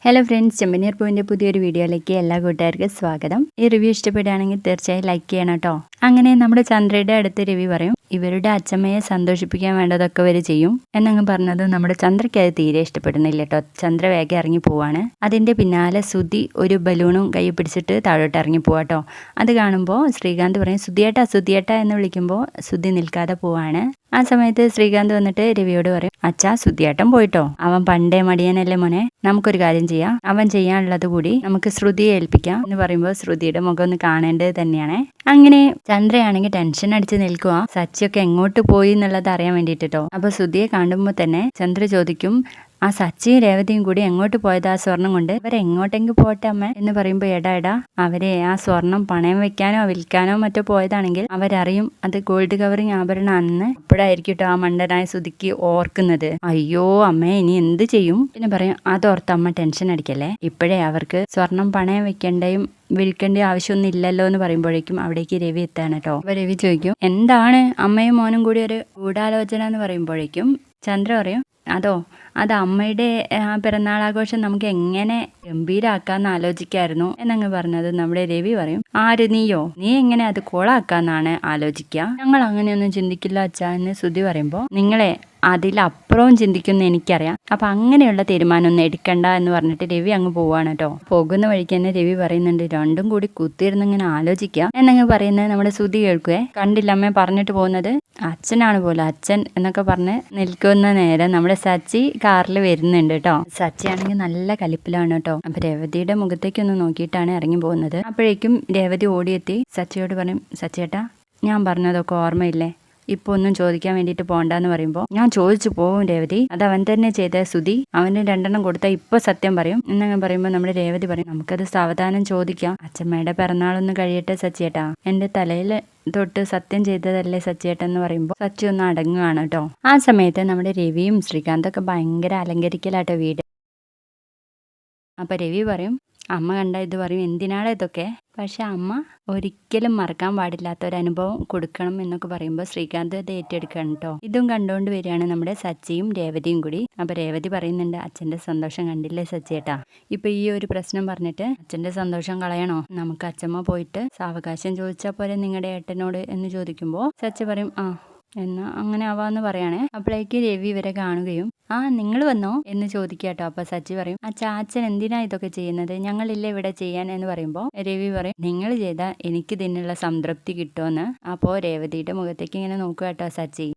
Hello friends, ചെമ്പനീർ പൂവിൻ്റെ പുതിയൊരു വീഡിയോയിലേക്ക് എല്ലാ കൂട്ടുകാർക്കും സ്വാഗതം. ഈ റിവ്യൂ ഇഷ്ടപ്പെടുകയാണെങ്കിൽ തീർച്ചയായും ലൈക്ക് ചെയ്യണം കേട്ടോ. അങ്ങനെ നമ്മുടെ ചന്ദ്രയുടെ അടുത്ത് രവി പറയും, ഇവരുടെ അച്ഛമ്മയെ സന്തോഷിപ്പിക്കാൻ വേണ്ടതൊക്കെ ഇവർ ചെയ്യും എന്നങ്ങ് പറഞ്ഞത് നമ്മുടെ ചന്ദ്രയ്ക്ക് അത് തീരെ ഇഷ്ടപ്പെടുന്നില്ല കേട്ടോ. ചന്ദ്ര വേഗം ഇറങ്ങി പോവാണ്. അതിൻ്റെ പിന്നാലെ സുധി ഒരു ബലൂണും കൈ പിടിച്ചിട്ട് താഴോട്ട് ഇറങ്ങി പോവാട്ടോ. അത് കാണുമ്പോൾ ശ്രീകാന്ത് പറയും, സുധിയേട്ടാ എന്ന് വിളിക്കുമ്പോൾ സുധി നിൽക്കാതെ പോവാണ്. ആ സമയത്ത് ശ്രീകാന്ത് വന്നിട്ട് രവിയോട് പറയും, അച്ഛാ സുധിയേട്ടൻ പോയിട്ടോ, അവൻ പണ്ടേ മടിയനല്ലേ മോനെ, നമുക്കൊരു കാര്യം ചെയ്യാം, അവൻ ചെയ്യാനുള്ളത് കൂടി നമുക്ക് ശ്രുതിയെ ഏൽപ്പിക്കാം എന്ന് പറയുമ്പോൾ ശ്രുതിയുടെ മുഖം ഒന്ന് കാണേണ്ടത് തന്നെയാണ്. അങ്ങനെ ചന്ദ്രയാണെങ്കിൽ ടെൻഷൻ അടിച്ച് നിൽക്കുക, സച്ചിയൊക്കെ എങ്ങോട്ട് പോയി എന്നുള്ളത് അറിയാൻ വേണ്ടിട്ടോ. അപ്പൊ ശ്രുതിയെ കാണുമ്പോൾ തന്നെ ചന്ദ്ര ചോദിക്കും, ആ സച്ചിയും രേവതിയും കൂടി എങ്ങോട്ട് പോയത് ആ സ്വർണം കൊണ്ട്? അവരെങ്ങോട്ടെങ്കിലും പോട്ടെ അമ്മ എന്ന് പറയുമ്പോൾ, എടാ അവരെ ആ സ്വർണം പണയം വെക്കാനോ വിൽക്കാനോ മറ്റോ പോയതാണെങ്കിൽ അവരറിയും അത് ഗോൾഡ് കവറിങ് ആഭരണമാണെന്ന്. അപ്പോഴായിരിക്കും കേട്ടോ ആ മണ്ടനായ സുധിക്ക് ഓർക്കുന്നത്. അയ്യോ അമ്മേ, ഇനി എന്ത് ചെയ്യും? പിന്നെ പറയും, അതോർത്ത് അമ്മ ടെൻഷൻ അടിക്കല്ലേ, ഇപ്പോഴേ അവർക്ക് സ്വർണം പണയം വെക്കേണ്ടയും വിൽക്കേണ്ട ആവശ്യമൊന്നും ഇല്ലല്ലോ എന്ന് പറയുമ്പോഴേക്കും അവിടേക്ക് രവി എത്താണ് കേട്ടോ. അപ്പൊ രവി ചോദിക്കും, എന്താണ് അമ്മയും മോനും കൂടി ഒരു ഗൂഢാലോചന എന്ന് പറയുമ്പോഴേക്കും ചന്ദ്ര പറയും, അത് അമ്മയുടെ പിറന്നാളാഘോഷം നമുക്ക് എങ്ങനെ ഗംഭീരാക്കാന്ന് ആലോചിക്കായിരുന്നു എന്നങ്ങ് പറഞ്ഞത് നമ്മുടെ രവി പറയും, ആര് നീയോ? നീ എങ്ങനെ അത് കോളാക്കാന്നാണ് ആലോചിക്കുക? ഞങ്ങൾ അങ്ങനെയൊന്നും ചിന്തിക്കില്ല അച്ഛാ എന്ന് സുധി പറയുമ്പോൾ, നിങ്ങളെ അതിലപ്പുറവും ചിന്തിക്കുന്ന എനിക്കറിയാം, അപ്പൊ അങ്ങനെയുള്ള തീരുമാനമൊന്നും എടുക്കണ്ട എന്ന് പറഞ്ഞിട്ട് രവി അങ്ങ് പോവാണ് കേട്ടോ. പോകുന്ന വഴിക്ക് തന്നെ രവി പറയുന്നുണ്ട്, രണ്ടും കൂടി കുത്തിയിരുന്ന് ഇങ്ങനെ ആലോചിക്കുക എന്നങ്ങ് പറയുന്നത് നമ്മുടെ സുധി കേൾക്കുവേ. കണ്ടില്ല അമ്മ പറഞ്ഞിട്ട് പോകുന്നത്, അച്ഛനാണ് പോലെ അച്ഛൻ എന്നൊക്കെ പറഞ്ഞ് നിൽക്കുന്ന നേരം നമ്മുടെ സച്ചി കാറിൽ വരുന്നുണ്ട് കേട്ടോ. സച്ചി ആണെങ്കിൽ നല്ല കലിപ്പിലാണ് കേട്ടോ. അപ്പൊ രേവതിയുടെ മുഖത്തേക്കൊന്ന് നോക്കിയിട്ടാണ് ഇറങ്ങി പോകുന്നത്. അപ്പോഴേക്കും രേവതി ഓടിയെത്തി സച്ചിയോട് പറയും, സച്ചിയേട്ടാ ഞാൻ പറഞ്ഞതൊക്കെ ഓർമ്മയില്ലേ, ഇപ്പൊ ഒന്നും ചോദിക്കാൻ വേണ്ടിട്ട് പോണ്ടെന്ന് പറയുമ്പോൾ, ഞാൻ ചോദിച്ചു പോവും രേവതി, അത് അവൻ തന്നെ ചെയ്ത സുധി, അവന് 2 കൊടുത്താൽ ഇപ്പൊ സത്യം പറയും എന്നങ്ങ് പറയുമ്പോൾ നമ്മുടെ രേവതി പറയും, നമുക്കത് സാവധാനം ചോദിക്കാം, അച്ഛമ്മയുടെ പിറന്നാളൊന്നും കഴിയട്ടെ സച്ചിയേട്ടാ, എന്റെ തലയിൽ തൊട്ട് സത്യം ചെയ്തതല്ലേ സച്ചിയേട്ടൻ എന്ന് പറയുമ്പോൾ സച്ചി ഒന്ന് അടങ്ങുകയാണ് കേട്ടോ. ആ സമയത്ത് നമ്മുടെ രവിയും ശ്രീകാന്തൊക്കെ ഭയങ്കര അലങ്കരിക്കലാട്ടോ വീട്. അപ്പൊ രവി പറയും, അമ്മ കണ്ട ഇത് പറയും, എന്തിനാണ് ഇതൊക്കെ? പക്ഷെ അമ്മ ഒരിക്കലും മറക്കാൻ പാടില്ലാത്ത ഒരു അനുഭവം കൊടുക്കണം എന്നൊക്കെ പറയുമ്പോൾ ശ്രീകാന്ത് അത് ഏറ്റെടുക്കണം കേട്ടോ. ഇതും കണ്ടുകൊണ്ട് വരികയാണ് നമ്മുടെ സച്ചിയും രേവതിയും കൂടി. അപ്പൊ രേവതി പറയുന്നുണ്ട്, അച്ഛന്റെ സന്തോഷം കണ്ടില്ലേ സച്ചിയേട്ടാ, ഇപ്പൊ ഈ ഒരു പ്രശ്നം പറഞ്ഞിട്ട് അച്ഛന്റെ സന്തോഷം കളയണോ? നമുക്ക് അച്ഛമ്മ പോയിട്ട് സാവകാശം ചോദിച്ചാൽ പോരെ നിങ്ങളുടെ ഏട്ടനോട് എന്ന് ചോദിക്കുമ്പോൾ സച്ചി പറയും, എന്നാ അങ്ങനെ ആവാന്ന് പറയണേ. അപ്പോഴേക്ക് രവി ഇവരെ കാണുകയും, നിങ്ങൾ വന്നോ എന്ന് ചോദിക്കാട്ടോ. അപ്പൊ സച്ചി പറയും, അച്ഛൻ എന്തിനാ ഇതൊക്കെ ചെയ്യുന്നത്, ഞങ്ങളില്ല ഇവിടെ ചെയ്യാൻ എന്ന് പറയുമ്പോൾ രവി പറയും, നിങ്ങൾ ചെയ്താൽ എനിക്ക് ഇതിനുള്ള സംതൃപ്തി കിട്ടുമെന്ന്. അപ്പോ രേവതിയുടെ മുഖത്തേക്ക് ഇങ്ങനെ നോക്കുക കേട്ടോ സച്ചി.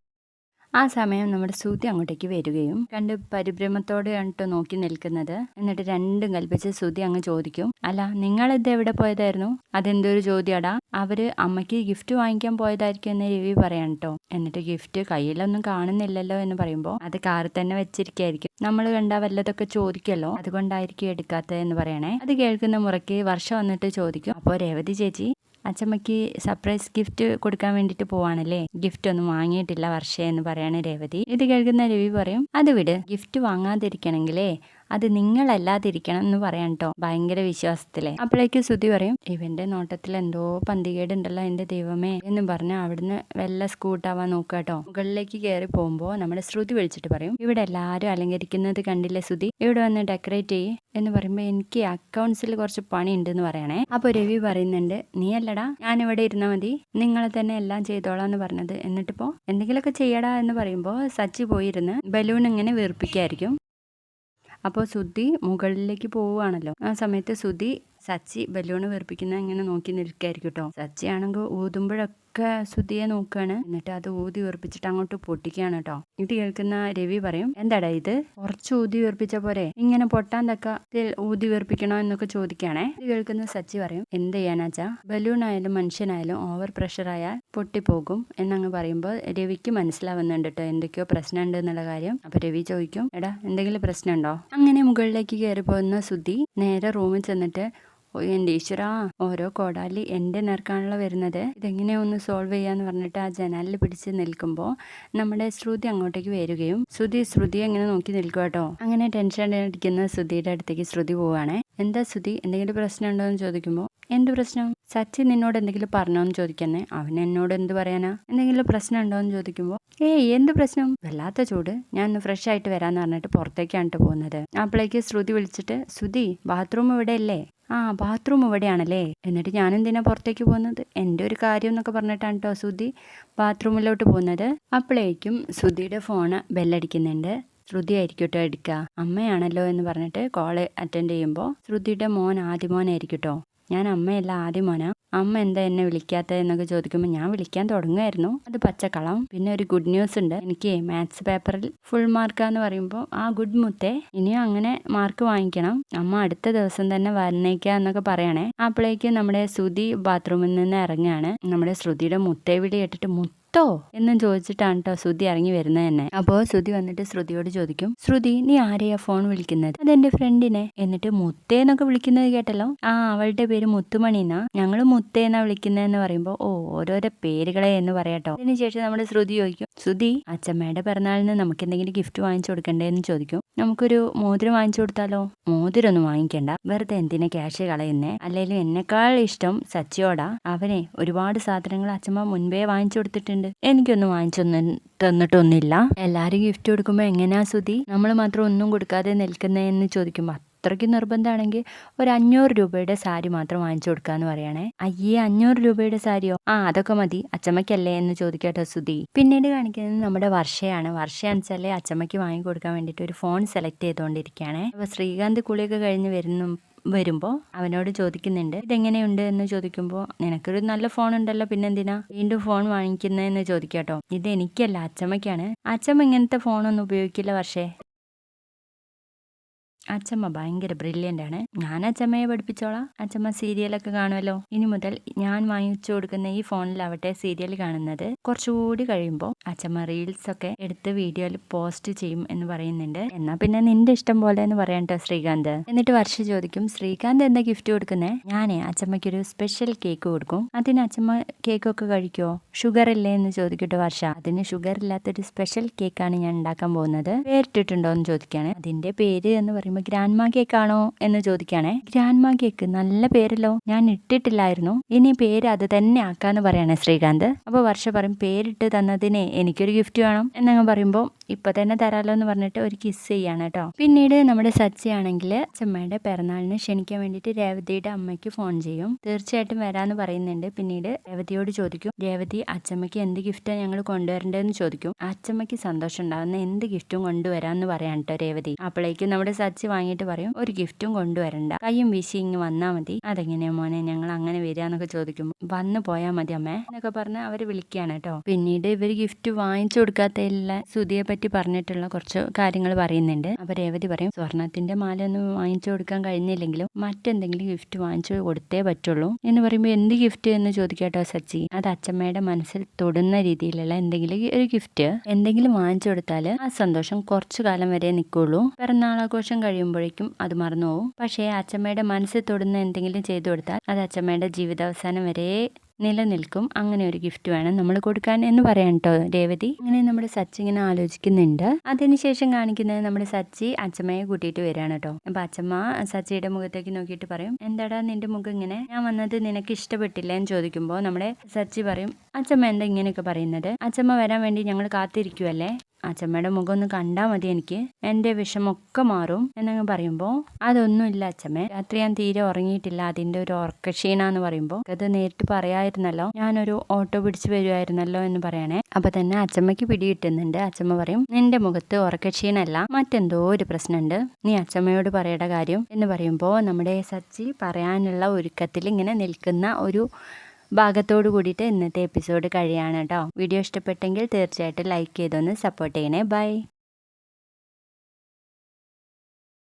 ആ സമയം നമ്മുടെ സുധി അങ്ങോട്ടേക്ക് വരികയും കണ്ട് പരിഭ്രമത്തോടെ കണ്ടിട്ട് നോക്കി നിൽക്കുന്നത്. എന്നിട്ട് രണ്ടും കൽപ്പിച്ച് സുധി അങ്ങ് ചോദിക്കും, അല്ല നിങ്ങളിത് എവിടെ പോയതായിരുന്നു? അതെന്തൊരു ചോദ്യടാ, അവര് അമ്മയ്ക്ക് ഗിഫ്റ്റ് വാങ്ങിക്കാൻ പോയതായിരിക്കും എന്ന് രവി പറയാൻ കേട്ടോ. എന്നിട്ട് ഗിഫ്റ്റ് കയ്യിലൊന്നും കാണുന്നില്ലല്ലോ എന്ന് പറയുമ്പോൾ, അത് കാറിൽ തന്നെ വെച്ചിരിക്കായിരിക്കും, നമ്മൾ കണ്ടാ വല്ലതൊക്കെ ചോദിക്കല്ലോ, അതുകൊണ്ടായിരിക്കും എടുക്കാത്തത് എന്ന് പറയണേ. അത് കേൾക്കുന്ന മുറയ്ക്ക് വർഷ വന്നിട്ട് ചോദിക്കും, അപ്പോൾ രേവതി ചേച്ചി അച്ഛമ്മയ്ക്ക് സർപ്രൈസ് ഗിഫ്റ്റ് കൊടുക്കാൻ വേണ്ടിയിട്ട് പോവാണല്ലേ, ഗിഫ്റ്റ് ഒന്നും വാങ്ങിയിട്ടില്ല വർഷ എന്ന് പറയാണ് രേവതി. ഇത് കേൾക്കുന്ന രവി പറയും, അത് വിട്, ഗിഫ്റ്റ് വാങ്ങാതിരിക്കണമെങ്കിലേ അത് നിങ്ങളല്ലാതിരിക്കണം എന്ന് പറയാൻ കേട്ടോ, ഭയങ്കര വിശ്വാസത്തിലെ. അപ്പോഴേക്ക് സുധി പറയും, ഇവന്റെ നോട്ടത്തിൽ എന്തോ പന്തികേടുണ്ടല്ലോ എന്റെ ദൈവമേ എന്നും പറഞ്ഞ് അവിടുന്ന് വെല്ല സ്കൂട്ടാവാൻ നോക്കുക കേട്ടോ. മുകളിലേക്ക് കയറി പോകുമ്പോൾ നമ്മുടെ ശ്രുതി വിളിച്ചിട്ട് പറയും, ഇവിടെ എല്ലാരും അലങ്കരിക്കുന്നത് കണ്ടില്ലേ സുധി, ഇവിടെ വന്ന് ഡെക്കറേറ്റ് ചെയ്യ് എന്ന് പറയുമ്പോൾ, എനിക്ക് അക്കൗണ്ട്സിൽ കുറച്ച് പണി ഉണ്ട് എന്ന് പറയണേ. അപ്പൊ രവി പറയുന്നുണ്ട്, നീ അല്ലടാ, ഞാനിവിടെ ഇരുന്നാൽ മതി, നിങ്ങളെ തന്നെ എല്ലാം ചെയ്തോളാം എന്ന് പറഞ്ഞത്, എന്നിട്ടിപ്പോ എന്തെങ്കിലുമൊക്കെ ചെയ്യടാ എന്ന് പറയുമ്പോൾ സച്ചി പോയിരുന്ന് ബലൂൺ ഇങ്ങനെ വീർപ്പിക്കായിരിക്കും. അപ്പോൾ സുധി മുകളിലേക്ക് പോവുകയാണല്ലോ. ആ സമയത്ത് സുധി സച്ചി ബലൂണ് വീർപ്പിക്കുന്ന ഇങ്ങനെ നോക്കി നിൽക്കായിരിക്കും കേട്ടോ. സച്ചി ആണെങ്കിൽ ഊതുമ്പോഴൊക്കെ സുധിയെ നോക്കുകയാണ്, എന്നിട്ട് അത് ഊതി വീർപ്പിച്ചിട്ട് അങ്ങോട്ട് പൊട്ടിക്കുകയാണ് കേട്ടോ. ഇത് കേൾക്കുന്ന രവി പറയും, എന്താടാ ഇത്, കുറച്ച് ഊതി വീർപ്പിച്ച പോരെ, ഇങ്ങനെ പൊട്ടാൻ തക്ക ഊതി വീർപ്പിക്കണോ എന്നൊക്കെ ചോദിക്കുകയാണേ. ഇത് കേൾക്കുന്ന സച്ചി പറയും, എന്ത് ചെയ്യാനാച്ചാ, ബലൂൺ ആയാലും മനുഷ്യനായാലും ഓവർ പ്രഷർ ആയാൽ പൊട്ടിപ്പോകും എന്നങ്ങ് പറയുമ്പോൾ രവിക്ക് മനസ്സിലാവുന്നുണ്ട് കേട്ടോ എന്തൊക്കെയോ പ്രശ്നമുണ്ട് എന്നുള്ള കാര്യം. അപ്പൊ രവി ചോദിക്കും, എടാ എന്തെങ്കിലും പ്രശ്നമുണ്ടോ? അങ്ങനെ മുകളിലേക്ക് കയറി പോകുന്ന സുധി നേരെ റൂമിൽ ചെന്നിട്ട്, എൻ്റെ ഈശ്വരാ, ഓരോ കോടാലി എൻ്റെ നേർക്കാണല്ലോ വരുന്നത്, ഇതെങ്ങനെയാ ഒന്ന് സോൾവ് ചെയ്യാന്ന് പറഞ്ഞിട്ട് ആ ജനാലിൽ പിടിച്ച് നിൽക്കുമ്പോൾ നമ്മുടെ ശ്രുതി അങ്ങോട്ടേക്ക് വരികയും ശ്രുതിയെ ഇങ്ങനെ നോക്കി നിൽക്കുക കേട്ടോ. അങ്ങനെ ടെൻഷൻ അടിക്കുന്ന ശ്രുതിയുടെ അടുത്തേക്ക് ശ്രുതി പോവാണ്. എന്താ ശ്രുതി, എന്തെങ്കിലും പ്രശ്നം ഉണ്ടോ എന്ന് ചോദിക്കുമ്പോൾ, എന്ത് പ്രശ്നം? സച്ചി നിന്നോട് എന്തെങ്കിലും പറഞ്ഞോന്ന് ചോദിക്കുന്നേ. അവൻ എന്നോട് എന്ത് പറയാനാ? എന്തെങ്കിലും പ്രശ്നം ഉണ്ടോന്ന് ചോദിക്കുമ്പോൾ ഏയ് എന്ത് പ്രശ്നം? വല്ലാത്ത ചൂട്, ഞാൻ ഒന്ന് ഫ്രഷ് ആയിട്ട് വരാന്ന് പറഞ്ഞിട്ട് പുറത്തേക്കാണ് പോകുന്നത്. അപ്പോഴേക്ക് ശ്രുതി വിളിച്ചിട്ട്, ശ്രുതി ബാത്റൂം ഇവിടെ അല്ലേ? ആ ബാത്റൂം ഇവിടെയാണല്ലേ. എന്നിട്ട് ഞാനെന്തിനാ പുറത്തേക്ക് പോകുന്നത്? എൻ്റെ ഒരു കാര്യം എന്നൊക്കെ പറഞ്ഞിട്ടാണ് കേട്ടോ ശ്രുതി ബാത്റൂമിലോട്ട് പോകുന്നത്. അപ്പോഴേക്കും ശ്രുതിയുടെ ഫോണ് ബെല്ലടിക്കുന്നുണ്ട്. ശ്രുതി ആയിരിക്കും കേട്ടോ എടുക്കുക. അമ്മയാണല്ലോ എന്ന് പറഞ്ഞിട്ട് കോള് അറ്റൻഡ് ചെയ്യുമ്പോൾ ശ്രുതിയുടെ മോൻ ആദ്യമോനായിരിക്കും കേട്ടോ. ഞാൻ അമ്മയല്ല ആദ്യമോനാ. അമ്മ എന്താ എന്നെ വിളിക്കാത്തത് എന്നൊക്കെ ചോദിക്കുമ്പോൾ ഞാൻ വിളിക്കാൻ തുടങ്ങുമായിരുന്നു. അത് പച്ചക്കളം. പിന്നെ ഒരു ഗുഡ് ന്യൂസ് ഉണ്ട്. എനിക്ക് മാത്സ് പേപ്പറിൽ ഫുൾ മാർക്കാന്ന് പറയുമ്പോൾ ആ ഗുഡ് മുത്തേ, ഇനിയും അങ്ങനെ മാർക്ക് വാങ്ങിക്കണം. അമ്മ അടുത്ത ദിവസം തന്നെ വന്നേക്കുക എന്നൊക്കെ പറയണേ. അപ്പോഴേക്കും നമ്മുടെ ശ്രുതി ബാത്റൂമിൽ നിന്ന് ഇറങ്ങുകയാണ്. നമ്മുടെ ശ്രുതിയുടെ മുത്തേ വിളി കേട്ടിട്ട് ോ എന്നും ചോദിച്ചിട്ടാണ് കേട്ടോ ശ്രുതി ഇറങ്ങി വരുന്നത് തന്നെ. അപ്പോൾ ശ്രുതി വന്നിട്ട് ശ്രുതിയോട് ചോദിക്കും, ശ്രുതി നീ ആരെയാ ഫോൺ വിളിക്കുന്നത്? അതെന്റെ ഫ്രണ്ടിനെ. എന്നിട്ട് മുത്തേന്നൊക്കെ വിളിക്കുന്നത് കേട്ടല്ലോ. ആ അവളുടെ പേര് മുത്തുമണിന്നാ. ഞങ്ങള് മുത്തേന്നാ വിളിക്കുന്നതെന്ന് പറയുമ്പോൾ ഓരോരോ പേരുകളെ എന്ന് പറയാട്ടോ. അതിനുശേഷം നമ്മുടെ ശ്രുതി ചോദിക്കും, ശ്രുതി അച്ഛമ്മയുടെ പിറന്നാളിന് നമുക്ക് എന്തെങ്കിലും ഗിഫ്റ്റ് വാങ്ങിച്ചു കൊടുക്കണ്ടേ എന്ന് ചോദിക്കും. നമുക്കൊരു മോതിരം വാങ്ങിച്ചു കൊടുത്താലോ? മോതിരൊന്നും വാങ്ങിക്കണ്ട, വെറുതെ എന്തിനാ ക്യാഷ് കളയുന്നേ? അല്ലെങ്കിലും എന്നെക്കാൾ ഇഷ്ടം സച്ചിയോടാ. അവനെ ഒരുപാട് സാധനങ്ങൾ അച്ഛമ്മ മുൻപേ വാങ്ങിച്ചു കൊടുത്തിട്ടുണ്ട്. എനിക്കൊന്നും വാങ്ങിച്ചൊന്നും തന്നിട്ടൊന്നുമില്ല. എല്ലാരും ഗിഫ്റ്റ് കൊടുക്കുമ്പോ എങ്ങനെയാ ശ്രുതി നമ്മൾ മാത്രം ഒന്നും കൊടുക്കാതെ നിൽക്കുന്നതെന്ന് ചോദിക്കുമ്പോ അത്രയ്ക്ക് നിർബന്ധമാണെങ്കിൽ ഒരു 500 രൂപയുടെ സാരി മാത്രം വാങ്ങിച്ചു കൊടുക്കാന്ന് പറയണേ. അയ്യേ 500 രൂപയുടെ സാരിയോ? ആ അതൊക്കെ മതി, അച്ചമ്മയ്ക്കല്ലേ എന്ന് ചോദിക്കട്ടോ ശ്രുതി. പിന്നീട് കാണിക്കുന്നത് നമ്മുടെ വർഷയാണ്. വർഷയാണെച്ചാല് അച്ചമ്മയ്ക്ക് വാങ്ങി കൊടുക്കാൻ വേണ്ടിയിട്ട് ഒരു ഫോൺ സെലക്ട് ചെയ്തുകൊണ്ടിരിക്കുകയാണ്. അപ്പൊ ശ്രീകാന്ത് കുളിയൊക്കെ കഴിഞ്ഞ് വരുമ്പോൾ അവനോട് ചോദിക്കുന്നുണ്ട്, ഇതെങ്ങനെയുണ്ട് എന്ന് ചോദിക്കുമ്പോൾ നിനക്കൊരു നല്ല ഫോൺ ഉണ്ടല്ലോ, പിന്നെന്തിനാ വീണ്ടും ഫോൺ വാങ്ങിക്കുന്നതെന്ന് ചോദിക്കാട്ടോ. ഇത് എനിക്കല്ല അച്ചമ്മയ്ക്കാണ്. അച്ചമ്മ ഇങ്ങനത്തെ ഫോണൊന്നും ഉപയോഗിക്കില്ല വർഷേ. അച്ചമ്മ ഭയങ്കര ബ്രില്യൻ്റ് ആണ്. ഞാൻ അച്ചമ്മയെ പഠിപ്പിച്ചോളാം. അച്ചമ്മ സീരിയലൊക്കെ കാണുമല്ലോ. ഇനി മുതൽ ഞാൻ വാങ്ങിച്ചു കൊടുക്കുന്ന ഈ ഫോണിലാവട്ടെ സീരിയൽ കാണുന്നത്. കുറച്ചുകൂടി കഴിയുമ്പോൾ അച്ചമ്മ റീൽസ് ഒക്കെ എടുത്ത് വീഡിയോയിൽ പോസ്റ്റ് ചെയ്യും എന്ന് പറയുന്നുണ്ട്. എന്നാ പിന്നെ നിന്റെ ഇഷ്ടം പോലെ എന്ന് പറയട്ടോ ശ്രീകാന്ത്. എന്നിട്ട് വർഷ ചോദിക്കും, ശ്രീകാന്ത് എന്താ ഗിഫ്റ്റ് കൊടുക്കുന്നേ? ഞാനേ അച്ചമ്മയ്ക്കൊരു സ്പെഷ്യൽ കേക്ക് കൊടുക്കും. അതിന് അച്ചമ്മ കേക്കൊക്കെ കഴിക്കുമോ? ഷുഗർ ഇല്ലേ എന്ന് ചോദിക്കട്ടെ വർഷ. അതിന് ഷുഗർ ഇല്ലാത്തൊരു സ്പെഷ്യൽ കേക്കാണ് ഞാൻ ഉണ്ടാക്കാൻ പോകുന്നത്. പേരിട്ടിട്ടുണ്ടോ എന്ന് ചോദിക്കാണ്. അതിന്റെ പേര് എന്ന് പറയുമ്പോൾ ഗ്രാൻഡ്മാ കേക്ക് ആണോ എന്ന് ചോദിക്കാണേ. ഗ്രാൻഡ്മാ കേക്ക് നല്ല പേരല്ലോ, ഞാൻ ഇട്ടിട്ടില്ലായിരുന്നു. ഇനി പേര് അത് തന്നെ ആക്കാന്ന് പറയണേ ശ്രീകാന്ത്. അപ്പൊ വർഷ പറയും, പേരിട്ട് തന്നതിന് എനിക്കൊരു ഗിഫ്റ്റ് വേണം എന്നങ്ങ് പറയുമ്പോൾ ഇപ്പൊ തന്നെ തരാലോ എന്ന് പറഞ്ഞിട്ട് ഒരു കിസ് ചെയ്യാണ് കേട്ടോ. പിന്നീട് നമ്മുടെ സച്ചി ആണെങ്കിൽ അച്ഛമ്മയുടെ പിറന്നാളിന് ക്ഷണിക്കാൻ വേണ്ടിയിട്ട് രേവതിയുടെ അമ്മയ്ക്ക് ഫോൺ ചെയ്യും. തീർച്ചയായിട്ടും വരാന്ന് പറയുന്നുണ്ട്. പിന്നീട് രേവതിയോട് ചോദിക്കും, രേവതി അച്ഛമ്മയ്ക്ക് എന്ത് ഗിഫ്റ്റാണ് ഞങ്ങൾ കൊണ്ടുവരേണ്ടതെന്ന് ചോദിക്കും. അച്ഛമ്മയ്ക്ക് സന്തോഷം ഉണ്ടാകുന്ന എന്ത് ഗിഫ്റ്റും കൊണ്ടുവരാന്ന് പറയാൻ കേട്ടോ രേവതി. അപ്പോഴേക്കും നമ്മുടെ സച്ചി വാങ്ങിയിട്ട് പറയും, ഒരു ഗിഫ്റ്റും കൊണ്ടുവരണ്ട, കയ്യും വീശി ഇങ്ങ് വന്നാ മതി. അതെങ്ങനെയാ മോനെ ഞങ്ങൾ അങ്ങനെ വരികയെന്നൊക്കെ ചോദിക്കുമ്പോൾ വന്നു പോയാൽ മതി അമ്മേ എന്നൊക്കെ പറഞ്ഞ് അവര് വിളിക്കുകയാണ് കേട്ടോ. പിന്നീട് ഇവര് ഗിഫ്റ്റ് വാങ്ങിച്ചു കൊടുക്കാത്തല്ല ശ്രുതിയെ പറ്റി പറഞ്ഞിട്ടുള്ള കുറച്ച് കാര്യങ്ങൾ പറയുന്നുണ്ട്. അപ്പൊ രേവതി പറയും, സ്വർണത്തിന്റെ മാല ഒന്നും വാങ്ങിച്ചു കൊടുക്കാൻ കഴിഞ്ഞില്ലെങ്കിലും മറ്റെന്തെങ്കിലും ഗിഫ്റ്റ് വാങ്ങിച്ചു കൊടുത്തേ പറ്റുള്ളൂ എന്ന് പറയുമ്പോൾ എന്ത് ഗിഫ്റ്റ് എന്ന് ചോദിക്കാട്ടോ സച്ചി. അത് അച്ഛമ്മയുടെ മനസ്സിൽ തൊടുന്ന രീതിയിലുള്ള എന്തെങ്കിലും ഒരു ഗിഫ്റ്റ് എന്തെങ്കിലും വാങ്ങിച്ചു കൊടുത്താൽ ആ സന്തോഷം കുറച്ചു കാലം വരെ നിൽക്കുള്ളൂ. പിറന്നാളാഘോഷം കഴിയുമ്പോഴേക്കും അത് മറന്നു പോകും. പക്ഷേ അച്ഛമ്മയുടെ മനസ്സിൽ തൊടുന്ന എന്തെങ്കിലും ചെയ്തു കൊടുത്താൽ അത് അച്ഛമ്മയുടെ ജീവിതാവസാനം വരെ നിലനിൽക്കും. അങ്ങനെ ഒരു ഗിഫ്റ്റ് വേണം നമ്മൾ കൊടുക്കാൻ എന്ന് പറയാൻ കേട്ടോ രേവതി. അങ്ങനെ നമ്മുടെ സച്ചി ഇങ്ങനെ ആലോചിക്കുന്നുണ്ട്. അതിനുശേഷം കാണിക്കുന്നത് നമ്മുടെ സച്ചി അച്ഛമ്മയെ കൂട്ടിയിട്ട് വരികയാണ് കേട്ടോ. അപ്പൊ അച്ഛമ്മ സച്ചിയുടെ മുഖത്തേക്ക് നോക്കിയിട്ട് പറയും, എന്താടാ നിന്റെ മുഖം ഇങ്ങനെ, ഞാൻ വന്നത് നിനക്ക് ഇഷ്ടപ്പെട്ടില്ല എന്ന് ചോദിക്കുമ്പോൾ നമ്മുടെ സച്ചി പറയും, അച്ഛമ്മ എന്താ ഇങ്ങനെയൊക്കെ പറയുന്നത്? അച്ഛമ്മ വരാൻ വേണ്ടി ഞങ്ങൾ കാത്തിരിക്കുവല്ലേ. അച്ഛമ്മയുടെ മുഖം ഒന്ന് കണ്ടാൽ മതി, എനിക്ക് എൻ്റെ വിഷമൊക്കെ മാറും എന്നങ്ങ് പറയുമ്പോൾ അതൊന്നുമില്ല അച്ഛമ്മേ, രാത്രി ഞാൻ തീരെ ഉറങ്ങിയിട്ടില്ല, അതിൻ്റെ ഒരു ഉറക്കക്ഷീണാന്ന് പറയുമ്പോൾ അത് നേരിട്ട് പറയായിരുന്നല്ലോ, ഞാനൊരു ഓട്ടോ പിടിച്ച് വരുമായിരുന്നല്ലോ എന്ന് പറയണേ. അപ്പൊ തന്നെ അച്ഛമ്മയ്ക്ക് പിടികിട്ടുന്നുണ്ട്. അച്ഛമ്മ പറയും, നിന്റെ മുഖത്ത് ഉറക്കക്ഷീണല്ല, മറ്റെന്തോ ഒരു പ്രശ്നമുണ്ട്, നീ അച്ഛമ്മയോട് പറയേണ്ട കാര്യം എന്ന് പറയുമ്പോൾ നമ്മുടെ സച്ചി പറയാനുള്ള ഒരുക്കത്തിൽ ഇങ്ങനെ നിൽക്കുന്ന ഒരു ഭാഗത്തോട് കൂടിയിട്ട് ഇന്നത്തെ എപ്പിസോഡ് കഴിയാണ് കേട്ടോ. വീഡിയോ ഇഷ്ടപ്പെട്ടെങ്കിൽ തീർച്ചയായിട്ടും ലൈക്ക് ചെയ്തൊന്ന് സപ്പോർട്ട് ചെയ്യണേ. ബൈ.